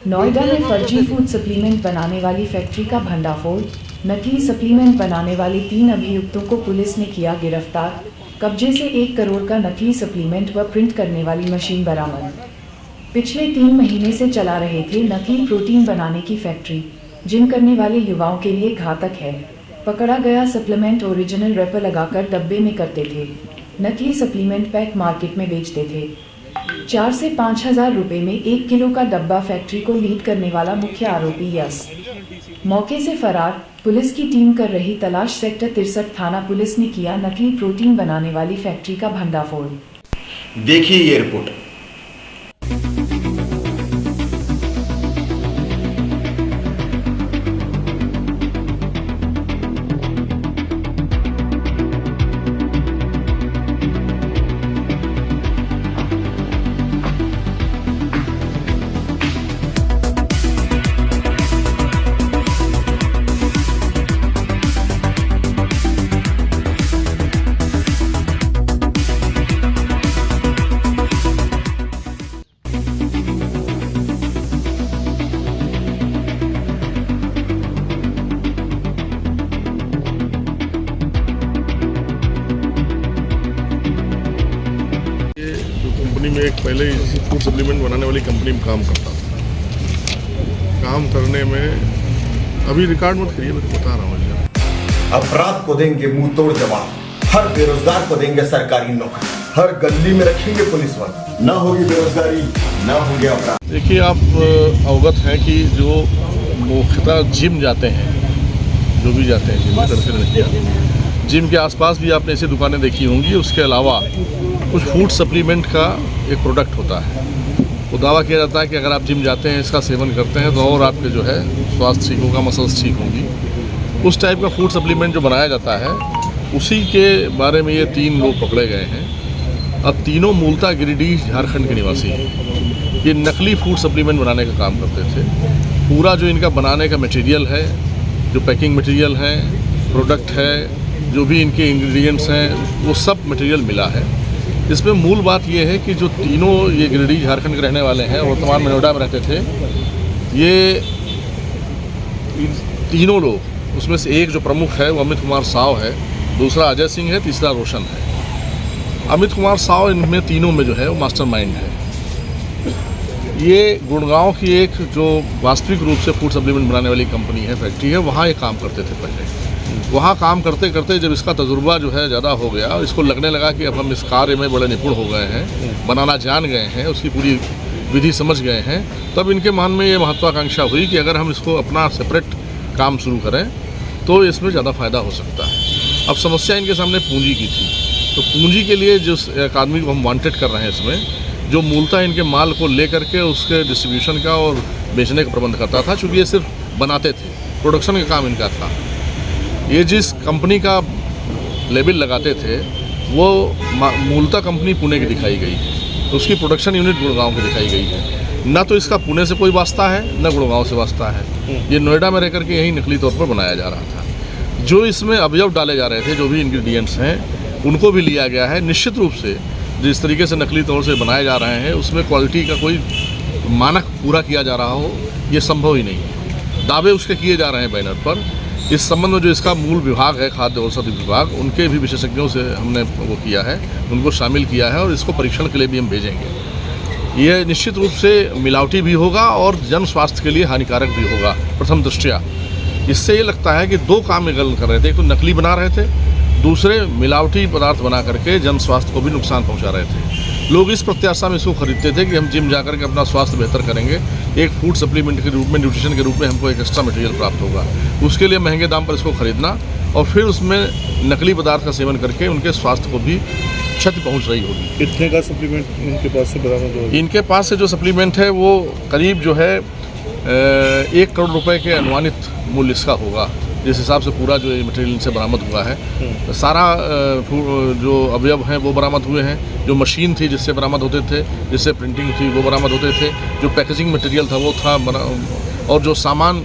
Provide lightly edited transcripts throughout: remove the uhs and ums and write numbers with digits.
नोएडा में फर्जी food supplement बनाने वाली फैक्ट्री का भंडाफोड़। नकली सप्लीमेंट बनाने वाले 3 अभियुक्तों को पुलिस ने किया गिरफ्तार। कब्जे से 1 करोड़ का नकली सप्लीमेंट व प्रिंट करने वाली मशीन बरामद। पिछले 3 महीने से चला रहे थे नकली प्रोटीन बनाने की फैक्ट्री। जिम करने वाले युवाओं के लिए घातक है। पकड़ा गया सप्लीमेंट ओरिजिनल रैपर लगाकर डब्बे में करते थे। नकली सप्लीमेंट पैक मार्केट में बेचते थे। 4 से 5 हज़ार रुपये में 1 किलो का डब्बा फैक्ट्री को लीड करने वाला मुख्य आरोपी यस मौके से फरार। पुलिस की टीम कर रही तलाश। सेक्टर 63 थाना पुलिस ने किया नकली प्रोटीन बनाने वाली फैक्ट्री का भंडाफोड़। देखिए ये रिपोर्ट। कंपनी में एक पहले फूड सप्लीमेंट बनाने वाली कंपनी में काम करता था। काम करने में अभी रिकॉर्ड मत करिए, मैं तो बता रहा हूँ। अपराध को देंगे मुंह तोड़ जवाब, हर बेरोजगार को देंगे सरकारी नौकरी, हर गली में रखेंगे पुलिस वाले। न होगी बेरोजगारी, न होंगे अपराध। देखिए, आप अवगत हैं कि जो मुख्यतः जिम जाते हैं, जो भी जाते हैं जिम करके लड़कियाँ, जिम के आसपास भी आपने ऐसी दुकानें देखी होंगी। उसके अलावा कुछ फूड सप्लीमेंट का एक प्रोडक्ट होता है। वो दावा किया जाता है कि अगर आप जिम जाते हैं, इसका सेवन करते हैं तो और आपके जो है स्वास्थ्य ठीक होगा, मसल्स ठीक होंगी। उस टाइप का फूड सप्लीमेंट जो बनाया जाता है, उसी के बारे में ये 3 लोग पकड़े गए हैं। अब तीनों मूलतः गिरिडीह झारखंड के निवासी हैं। ये नकली फूड सप्लीमेंट बनाने का काम करते थे। पूरा जो इनका बनाने का मटेरियल है, जो पैकिंग मटेरियल है, प्रोडक्ट है, जो भी इनके इंग्रेडिएंट्स हैं, वो सब मटेरियल मिला है। इसमें मूल बात ये है कि जो तीनों ये गिरिडीह झारखंड के रहने वाले हैं, वर्तमान में नोएडा में रहते थे। ये तीनों लोग, उसमें से एक जो प्रमुख है वो अमित कुमार साव है, दूसरा अजय सिंह है, तीसरा रोशन है। अमित कुमार साव इनमें तीनों में जो है वो मास्टरमाइंड है। ये गुड़गांव की एक जो वास्तविक रूप से फूड सप्लीमेंट बनाने वाली कंपनी है, फैक्ट्री है, वहाँ ये काम करते थे पहले। वहाँ काम करते करते जब इसका तजुर्बा जो है ज़्यादा हो गया, इसको लगने लगा कि अब हम इस कार्य में बड़े निपुण हो गए हैं, बनाना जान गए हैं, उसकी पूरी विधि समझ गए हैं, तब इनके मन में ये महत्वाकांक्षा हुई कि अगर हम इसको अपना सेपरेट काम शुरू करें तो इसमें ज़्यादा फ़ायदा हो सकता है। अब समस्या इनके सामने पूंजी की थी, तो पूंजी के लिए जिस एक आदमी को हम वांटेड कर रहे हैं इसमें, जो मूलतः इनके माल को ले करके उसके डिस्ट्रीब्यूशन का और बेचने का प्रबंध करता था। चूँकि ये सिर्फ बनाते थे, प्रोडक्शन का काम इनका था। ये जिस कंपनी का लेबल लगाते थे वो मूलतः कंपनी पुणे की दिखाई गई है, तो उसकी प्रोडक्शन यूनिट गुड़गांव की दिखाई गई है। न तो इसका पुणे से कोई वास्ता है, न गुड़गांव से वास्ता है। ये नोएडा में रहकर के यही नकली तौर पर बनाया जा रहा था। जो इसमें अवयव डाले जा रहे थे, जो भी इंग्रेडिएंट्स हैं, उनको भी लिया गया है। निश्चित रूप से जिस तरीके से नकली तौर से बनाए जा रहे हैं, उसमें क्वालिटी का कोई मानक पूरा किया जा रहा हो, ये संभव ही नहीं है। दावे उसके किए जा रहे हैं बैनर पर। इस संबंध में जो इसका मूल विभाग है, खाद्य औषधि विभाग, उनके भी विशेषज्ञों से हमने वो किया है, उनको शामिल किया है और इसको परीक्षण के लिए भी हम भेजेंगे। ये निश्चित रूप से मिलावटी भी होगा और जन स्वास्थ्य के लिए हानिकारक भी होगा। प्रथम दृष्टया इससे ये लगता है कि 2 काम ये गलत कर रहे थे। एक तो नकली बना रहे थे, दूसरे मिलावटी पदार्थ बना करके जन स्वास्थ्य को भी नुकसान पहुँचा रहे थे। लोग इस प्रत्याशा में इसको खरीदते थे कि हम जिम जाकर के अपना स्वास्थ्य बेहतर करेंगे, एक फूड सप्लीमेंट के रूप में, न्यूट्रिशन के रूप में हमको एक एक्स्ट्रा मटेरियल प्राप्त होगा। उसके लिए महंगे दाम पर इसको खरीदना और फिर उसमें नकली पदार्थ का सेवन करके उनके स्वास्थ्य को भी क्षति पहुंच रही होगी। कितने का सप्लीमेंट इनके पास से बरामद होगा? इनके पास से जो सप्लीमेंट है वो करीब जो है 1 करोड़ रुपए के अनुमानित मूल्य इसका होगा, जिस हिसाब से पूरा जो मटेरियल इनसे बरामद हुआ है। सारा जो अवयव हैं वो बरामद हुए हैं। जो मशीन थी जिससे बरामद होते थे, जिससे प्रिंटिंग थी, वो बरामद होते थे। जो पैकेजिंग मटेरियल था वो था, और जो सामान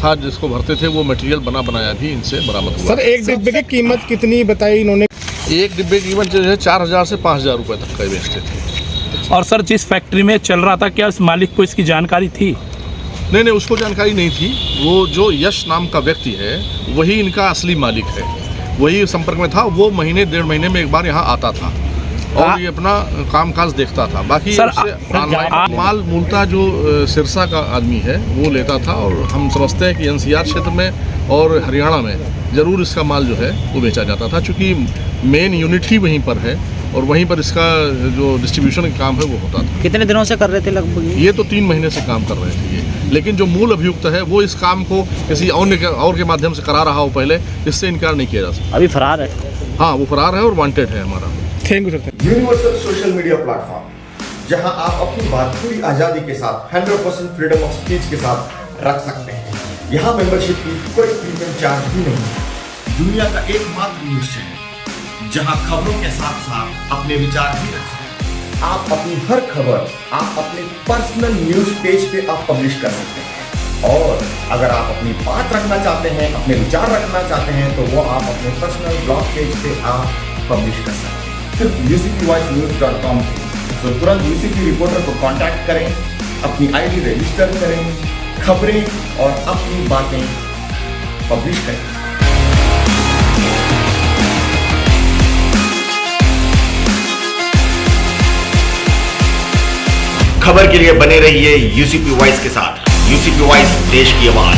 था जिसको भरते थे, वो मटेरियल बनाया भी इनसे बरामद हुआ। सर, एक डिब्बे की कीमत कितनी बताई इन्होंने? एक डिब्बे की कीमत जो है 4000 से 5000 रुपये तक का बेचते थे। और सर, जिस फैक्ट्री में चल रहा था, क्या उस मालिक को इसकी जानकारी थी? नहीं, उसको जानकारी नहीं थी। वो जो यश नाम का व्यक्ति है वही इनका असली मालिक है, वही संपर्क में था। वो महीने 1.5 महीने में एक बार यहाँ आता था और ये अपना कामकाज देखता था। बाकी उससे ऑनलाइन माल मूलतः जो सिरसा का आदमी है वो लेता था, और हम समझते हैं कि एनसीआर क्षेत्र में और हरियाणा में ज़रूर इसका माल जो है वो बेचा जाता था, क्योंकि मेन यूनिट ही वहीं पर है और वहीं पर इसका जो डिस्ट्रीब्यूशन का काम है वो होता था। कितने दिनों से कर रहे थे लगभग? ये तो 3 महीने से काम कर रहे थे ये, लेकिन जो मूल अभियुक्त है वो इस काम को किसी और के माध्यम से करा रहा हो पहले, इससे इनकार नहीं किया जा सकता। अभी फरार है? हाँ, वो फरार है और वांटेड है हमारा। Thank you sir. Universal social media platform जहां आप अपनी बात पूरी आजादी के साथ 100% फ्रीडम ऑफ स्पीच के साथ रख सकते हैं। यहाँ मेंबरशिप की कोई प्रीमियम चार्ज भी नहीं है। दुनिया का एकमात्र न्यूज चैनल जहां खबरों के साथ साथ अपने विचार भी रख सकते हैं। आप अपनी हर खबर आप अपने पर्सनल न्यूज पेज पे आप पब्लिश कर सकते हैं, और अगर आप अपनी बात रखना चाहते हैं, अपने विचार रखना चाहते हैं, तो वो आप अपने पर्सनल ब्लॉग पेज पे आप पब्लिश कर सकते हैं, सिर्फ UCPvoicenews.com। तो तुरंत UCP रिपोर्टर को कांटेक्ट करें, अपनी ID रजिस्टर करें, खबरें और अपनी बातें पब्लिश करें। खबर के लिए बने रहिए UCP वॉइस के साथ। UCP वॉइस, देश की आवाज।